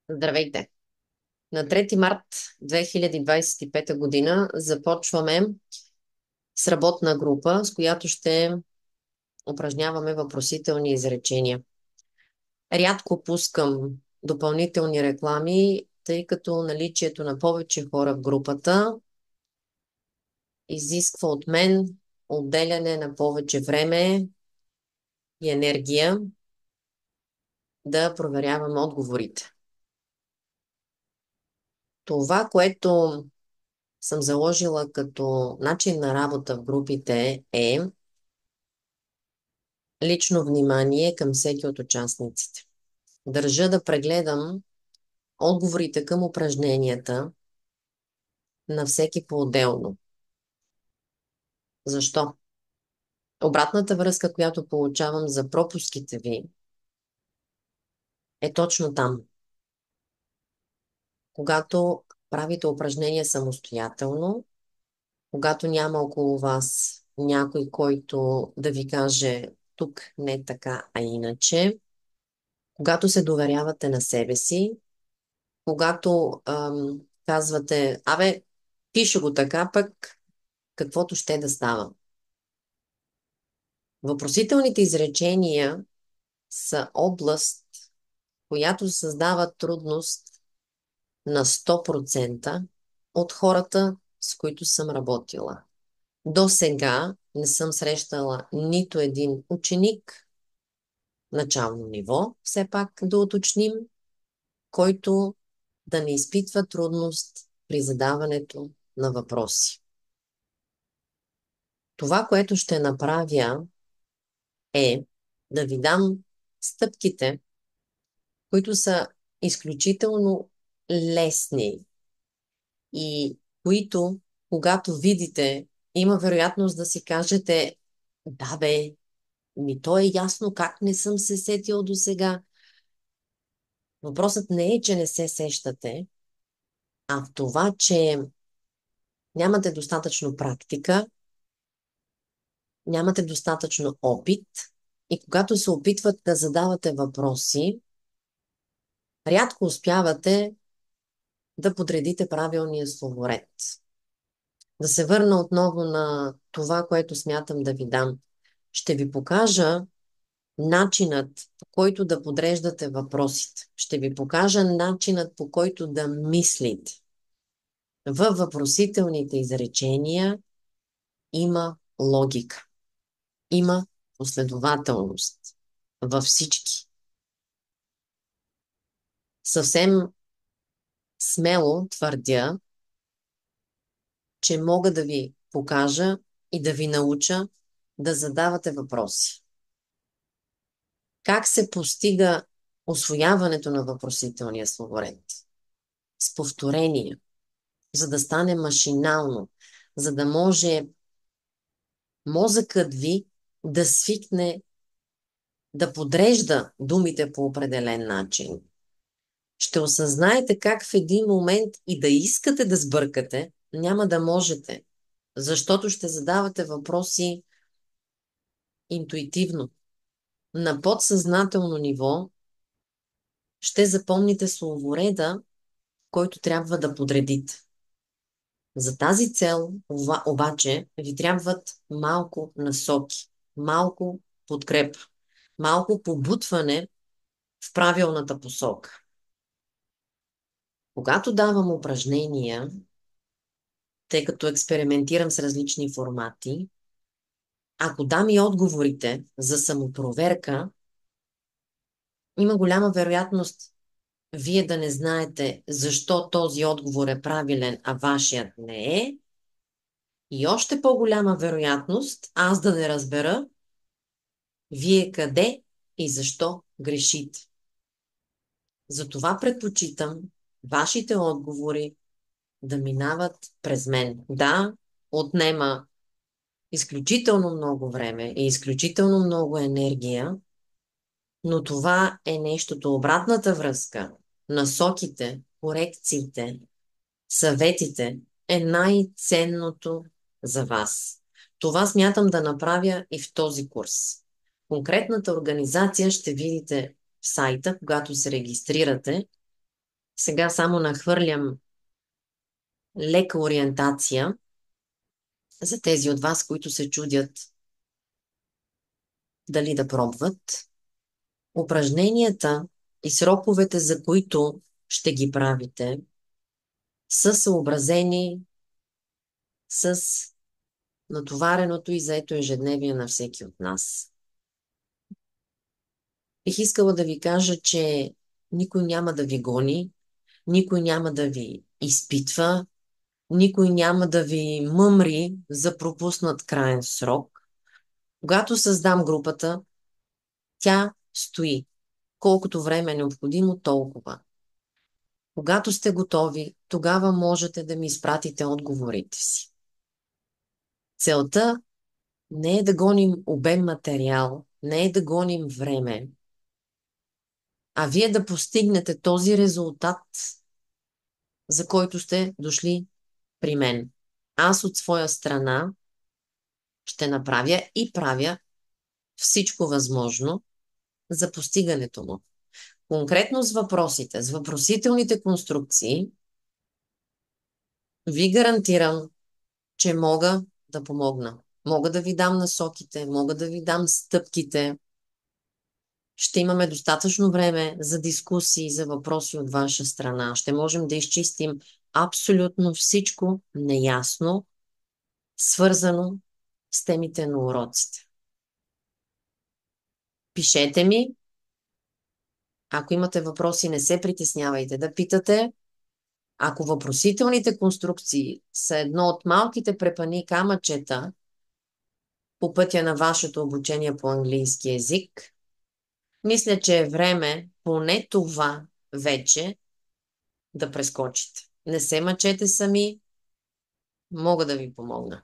Здравейте! На 3 март 2025 година започваме с работна група, с която ще упражняваме въпросителни изречения. Рядко пускам допълнителни реклами, тъй като наличието на повече хора в групата изисква от мен отделяне на повече време и енергия да проверявам отговорите. Това, което съм заложила като начин на работа в групите е лично внимание към всеки от участниците. Държа да прегледам отговорите към упражненията на всеки по-отделно. Защо? Обратната връзка, която получавам за пропуските ви, е точно там. Когато правите упражнения самостоятелно, когато няма около вас някой, който да ви каже тук не така, а иначе, когато се доверявате на себе си, когато казвате, пише го така, пък каквото ще да става. Въпросителните изречения са област, която създава трудност на 100% от хората, с които съм работила. До сега не съм срещала нито един ученик, начално ниво, все пак да уточним, който да не изпитва трудност при задаването на въпроси. Това, което ще направя, е да ви дам стъпките, които са изключително лесни и които, когато видите, има вероятност да си кажете, да бе, то е ясно как не съм се сетил до сега. Въпросът не е, че не се сещате, а в това, че нямате достатъчно практика, нямате достатъчно опит и когато се опитвате да задавате въпроси, рядко успявате да подредите правилния словоред. Да се върна отново на това, което смятам да ви дам. Ще ви покажа начинът, по който да подреждате въпросите. Ще ви покажа начинът, по който да мислите. Във въпросителните изречения има логика. Има последователност във всички. Съвсем смело твърдя, че мога да ви покажа и да ви науча да задавате въпроси. Как се постига усвояването на въпросителния словоред? С повторение, за да стане машинално, за да може мозъкът ви да свикне да подрежда думите по определен начин. Ще осъзнаете как в един момент и да искате да сбъркате, няма да можете, защото ще задавате въпроси интуитивно. На подсъзнателно ниво ще запомните словореда, който трябва да подредите. За тази цел обаче ви трябват малко насоки, малко подкрепа, малко побутване в правилната посока. Когато давам упражнения, тъй като експериментирам с различни формати, ако дам и отговорите за самопроверка, има голяма вероятност вие да не знаете защо този отговор е правилен, а вашият не е. И още по-голяма вероятност аз да не разбера вие къде и защо грешите. Затова предпочитам вашите отговори да минават през мен. Да, отнема изключително много време и изключително много енергия, но това е нещото, обратната връзка, насоките, корекциите, съветите е най-ценното за вас. Това смятам да направя и в този курс. Конкретната организация ще видите в сайта, когато се регистрирате, Сега само нахвърлям лека ориентация за тези от вас, които се чудят дали да пробват. Упражненията и сроковете, за които ще ги правите, са съобразени с натовареното и заето ежедневие на всеки от нас. Бих искала да ви кажа, че никой няма да ви гони, никой няма да ви изпитва, никой няма да ви мъмри за пропуснат краен срок. Когато създам групата, тя стои. Колкото време е необходимо, толкова. Когато сте готови, тогава можете да ми изпратите отговорите си. Целта не е да гоним обем материал, не е да гоним време, а вие да постигнете този резултат, за който сте дошли при мен. Аз от своя страна ще направя и правя всичко възможно за постигането му. Конкретно с въпросите, с въпросителните конструкции, ви гарантирам, че мога да помогна. Мога да ви дам насоките, мога да ви дам стъпките. Ще имаме достатъчно време за дискусии, за въпроси от ваша страна. Ще можем да изчистим абсолютно всичко неясно, свързано с темите на уроците. Пишете ми. Ако имате въпроси, не се притеснявайте да питате. Ако въпросителните конструкции са едно от малките препъни камъчета по пътя на вашето обучение по английски език, мисля, че е време поне това вече да прескочите. Не се мъчете сами, мога да ви помогна.